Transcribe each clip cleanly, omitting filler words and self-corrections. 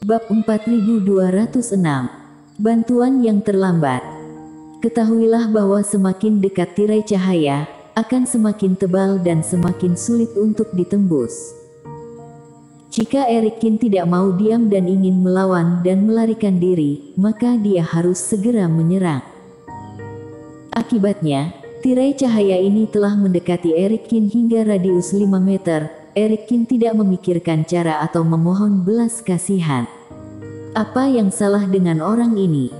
Bab 4206. Bantuan yang terlambat. Ketahuilah bahwa semakin dekat tirai cahaya, akan semakin tebal dan semakin sulit untuk ditembus. Jika Erikin tidak mau diam dan ingin melawan dan melarikan diri, maka dia harus segera menyerang. Akibatnya, tirai cahaya ini telah mendekati Erikin hingga radius 5 meter. Erikin tidak memikirkan cara atau memohon belas kasihan. Apa yang salah dengan orang ini?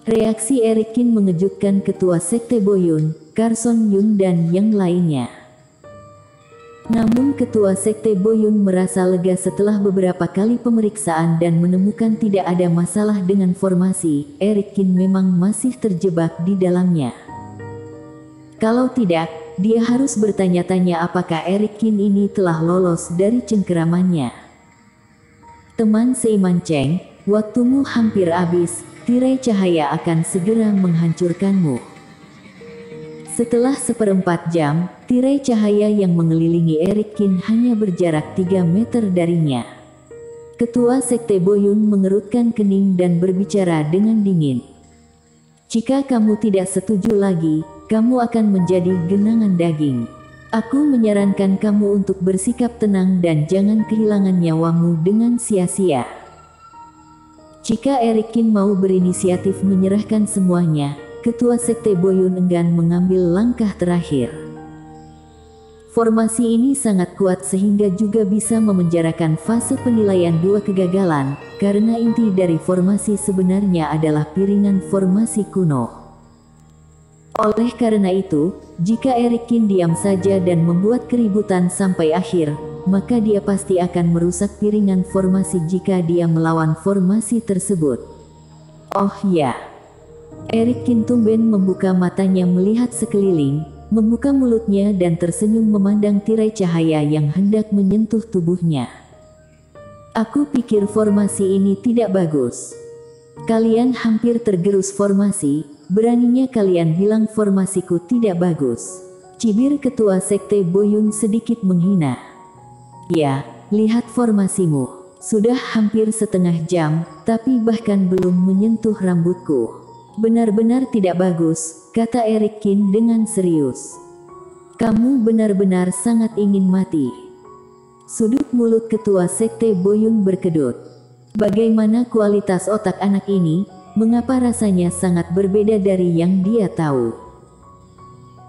Reaksi Erikin mengejutkan ketua sekte Boyun, Carson Yun dan yang lainnya. Namun ketua sekte Boyun merasa lega setelah beberapa kali pemeriksaan dan menemukan tidak ada masalah dengan formasi. Erikin memang masih terjebak di dalamnya. Kalau tidak, dia harus bertanya-tanya apakah Erikin ini telah lolos dari cengkeramannya. Teman seiman Cheng, waktumu hampir habis, tirai cahaya akan segera menghancurkanmu. Setelah 1/4 jam, tirai cahaya yang mengelilingi Erikin hanya berjarak 3 meter darinya. Ketua sekte Boyun mengerutkan kening dan berbicara dengan dingin. Jika kamu tidak setuju lagi, kamu akan menjadi genangan daging. Aku menyarankan kamu untuk bersikap tenang dan jangan kehilangan nyawamu dengan sia-sia. Jika Erikin mau berinisiatif menyerahkan semuanya, ketua sekte Boyun enggan mengambil langkah terakhir. Formasi ini sangat kuat sehingga juga bisa memenjarakan fase penilaian 2 kegagalan, karena inti dari formasi sebenarnya adalah piringan formasi kuno. Oleh karena itu, jika Erikin diam saja dan membuat keributan sampai akhir, maka dia pasti akan merusak piringan formasi jika dia melawan formasi tersebut. Oh ya. Erikin tumben membuka matanya melihat sekeliling, membuka mulutnya dan tersenyum memandang tirai cahaya yang hendak menyentuh tubuhnya. Aku pikir formasi ini tidak bagus. Kalian hampir tergerus formasi, beraninya kalian bilang formasiku tidak bagus. Cibir ketua sekte Boyun sedikit menghina. Ya, lihat formasimu. Sudah hampir setengah jam, tapi bahkan belum menyentuh rambutku. Benar-benar tidak bagus, kata Erikin dengan serius. Kamu benar-benar sangat ingin mati. Sudut mulut ketua sekte Boyun berkedut. Bagaimana kualitas otak anak ini? Mengapa rasanya sangat berbeda dari yang dia tahu?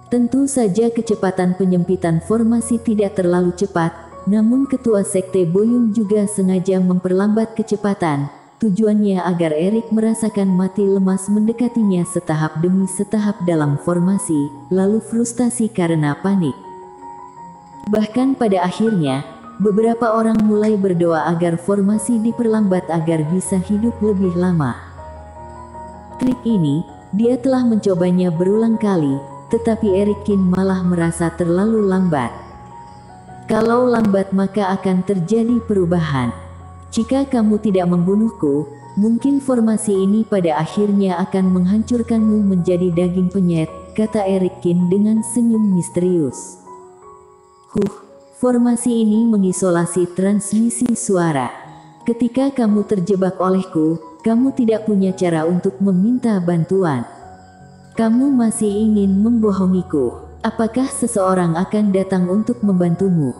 Tentu saja kecepatan penyempitan formasi tidak terlalu cepat, namun ketua sekte Boyun juga sengaja memperlambat kecepatan. Tujuannya agar Erik merasakan mati lemas mendekatinya setahap demi setahap dalam formasi, lalu frustasi karena panik. Bahkan pada akhirnya, beberapa orang mulai berdoa agar formasi diperlambat agar bisa hidup lebih lama. Trik ini, dia telah mencobanya berulang kali, tetapi Erikin malah merasa terlalu lambat. Kalau lambat maka akan terjadi perubahan. Jika kamu tidak membunuhku, mungkin formasi ini pada akhirnya akan menghancurkanmu menjadi daging penyet, kata Erikin dengan senyum misterius. Formasi ini mengisolasi transmisi suara. Ketika kamu terjebak olehku, kamu tidak punya cara untuk meminta bantuan. Kamu masih ingin membohongiku. Apakah seseorang akan datang untuk membantumu?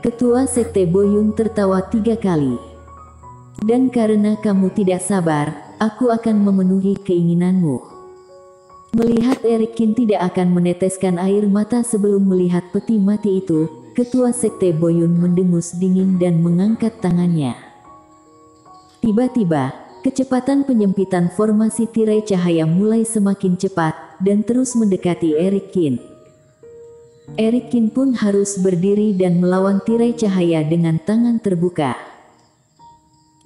Ketua sekte Boyun tertawa 3 kali. Dan karena kamu tidak sabar, aku akan memenuhi keinginanmu. Melihat Erikin tidak akan meneteskan air mata sebelum melihat peti mati itu, ketua sekte Boyun mendengus dingin dan mengangkat tangannya. Tiba-tiba, kecepatan penyempitan formasi tirai cahaya mulai semakin cepat, dan terus mendekati Erikin. Erikin pun harus berdiri dan melawan tirai cahaya dengan tangan terbuka.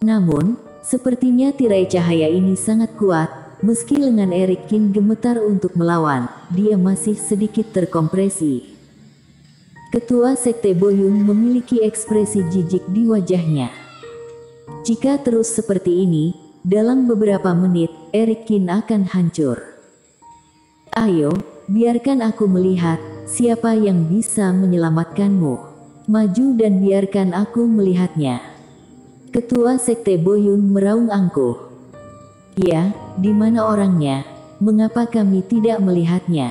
Namun, sepertinya tirai cahaya ini sangat kuat, meski lengan Erikin gemetar untuk melawan, dia masih sedikit terkompresi. Ketua sekte Boyun memiliki ekspresi jijik di wajahnya. Jika terus seperti ini, dalam beberapa menit, Erikin akan hancur. Ayo, biarkan aku melihat siapa yang bisa menyelamatkanmu. Maju dan biarkan aku melihatnya. Ketua Sekte Boyun meraung angkuh. Ya, di mana orangnya? Mengapa kami tidak melihatnya?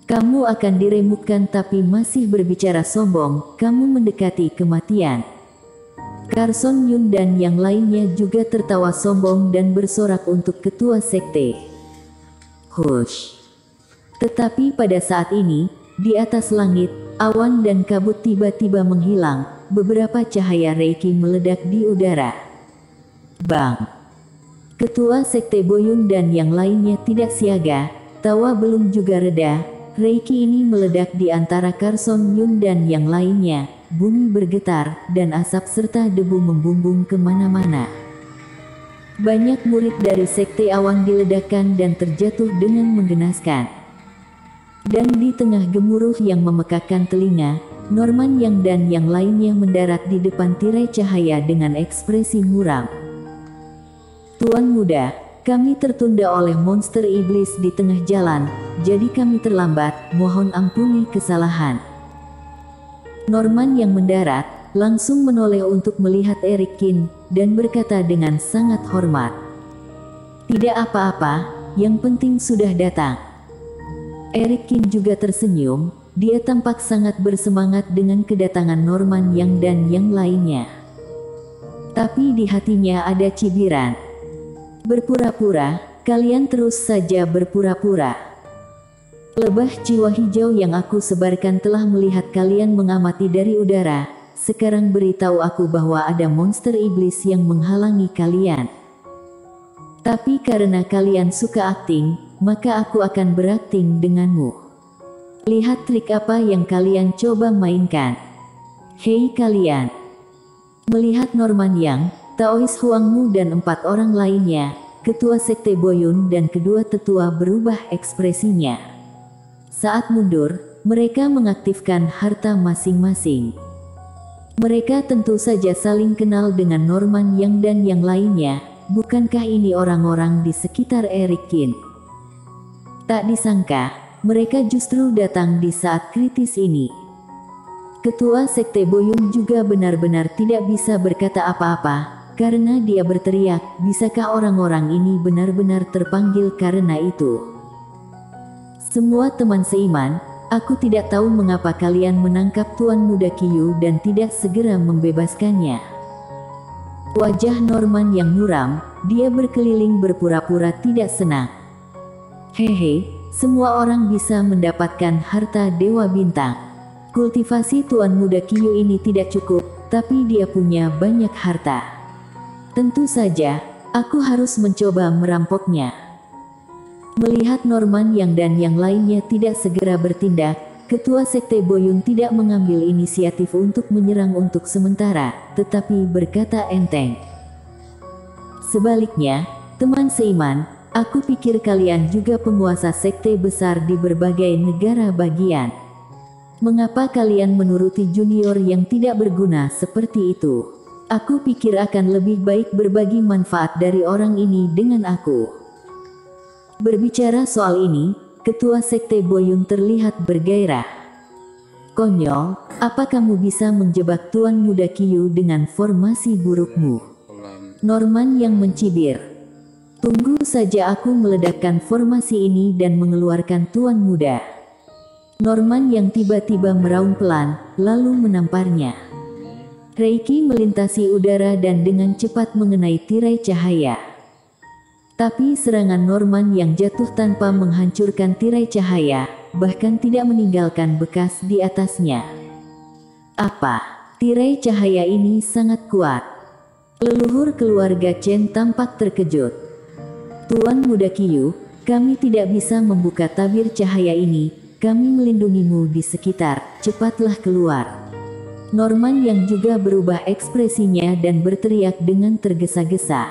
Kamu akan diremukkan tapi masih berbicara sombong, kamu mendekati kematian. Carson Yun dan yang lainnya juga tertawa sombong dan bersorak untuk ketua sekte. Hush. Tetapi pada saat ini, di atas langit, awan dan kabut tiba-tiba menghilang, beberapa cahaya Reiki meledak di udara. Bang! Ketua Sekte Boyun dan yang lainnya tidak siaga, tawa belum juga reda, Reiki ini meledak di antara Carson Yun dan yang lainnya, bumi bergetar, dan asap serta debu membumbung kemana-mana. Banyak murid dari Sekte Awan diledakkan dan terjatuh dengan menggenaskan. Dan di tengah gemuruh yang memekakkan telinga, Norman Yang dan yang lainnya mendarat di depan tirai cahaya dengan ekspresi muram. Tuan muda, kami tertunda oleh monster iblis di tengah jalan, jadi kami terlambat, mohon ampuni kesalahan. Norman yang mendarat, langsung menoleh untuk melihat Eric Kin, dan berkata dengan sangat hormat. Tidak apa-apa, yang penting sudah datang. Eric Kin juga tersenyum, dia tampak sangat bersemangat dengan kedatangan Norman Yang dan yang lainnya. Tapi di hatinya ada cibiran. Berpura-pura, kalian terus saja berpura-pura. Lebah jiwa hijau yang aku sebarkan telah melihat kalian mengamati dari udara, sekarang beritahu aku bahwa ada monster iblis yang menghalangi kalian. Tapi karena kalian suka akting, maka aku akan berakting denganmu. Lihat trik apa yang kalian coba mainkan. Hei kalian. Melihat Norman Yang, Taois Huangmu dan 4 orang lainnya, Ketua Sekte Boyun dan kedua tetua berubah ekspresinya. Saat mundur, mereka mengaktifkan harta masing-masing. Mereka tentu saja saling kenal dengan Norman Yang dan yang lainnya, bukankah ini orang-orang di sekitar Eric Kin? Tak disangka, mereka justru datang di saat kritis ini. Ketua Sekte Boyun juga benar-benar tidak bisa berkata apa-apa, karena dia berteriak, bisakah orang-orang ini benar-benar terpanggil karena itu? Semua teman seiman, aku tidak tahu mengapa kalian menangkap Tuan Muda Qiyu dan tidak segera membebaskannya. Wajah Norman yang muram, dia berkeliling berpura-pura tidak senang. Hehe, semua orang bisa mendapatkan harta Dewa Bintang. Kultivasi Tuan Muda Qiyu ini tidak cukup, tapi dia punya banyak harta. Tentu saja, aku harus mencoba merampoknya. Melihat Norman Yang dan yang lainnya tidak segera bertindak, Ketua Sekte Boyun tidak mengambil inisiatif untuk menyerang untuk sementara, tetapi berkata enteng. Sebaliknya, teman seiman, aku pikir kalian juga penguasa sekte besar di berbagai negara bagian. Mengapa kalian menuruti junior yang tidak berguna seperti itu? Aku pikir akan lebih baik berbagi manfaat dari orang ini dengan aku. Berbicara soal ini, Ketua Sekte Boyun terlihat bergairah. Konyol, apa kamu bisa menjebak Tuan Muda Qiyu dengan formasi burukmu? Norman yang mencibir. Tunggu saja aku meledakkan formasi ini dan mengeluarkan Tuan Muda. Norman yang tiba-tiba meraung pelan, lalu menamparnya. Reiki melintasi udara dan dengan cepat mengenai tirai cahaya. Tapi serangan Norman yang jatuh tanpa menghancurkan tirai cahaya, bahkan tidak meninggalkan bekas di atasnya. Apa? Tirai cahaya ini sangat kuat. Leluhur keluarga Chen tampak terkejut. Tuan Muda Qiyu, kami tidak bisa membuka tabir cahaya ini, kami melindungimu di sekitar, cepatlah keluar. Norman yang juga berubah ekspresinya dan berteriak dengan tergesa-gesa.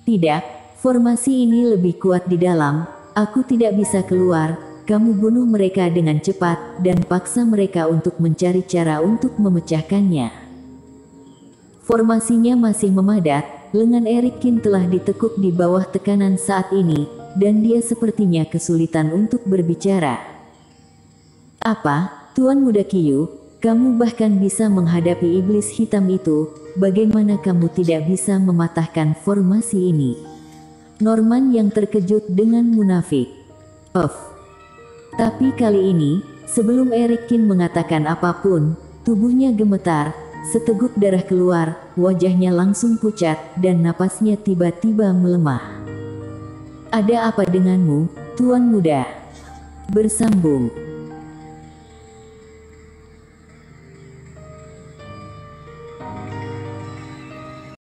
Tidak, formasi ini lebih kuat di dalam, aku tidak bisa keluar, kamu bunuh mereka dengan cepat, dan paksa mereka untuk mencari cara untuk memecahkannya. Formasinya masih memadat, lengan Eric Kin telah ditekuk di bawah tekanan saat ini, dan dia sepertinya kesulitan untuk berbicara. Apa, Tuan Muda Qiyu? Kamu bahkan bisa menghadapi iblis hitam itu. Bagaimana kamu tidak bisa mematahkan formasi ini? Norman yang terkejut dengan munafik. Tapi kali ini, sebelum Eric Kin mengatakan apapun, tubuhnya gemetar, seteguk darah keluar, wajahnya langsung pucat, dan napasnya tiba-tiba melemah. Ada apa denganmu, Tuan Muda? Bersambung.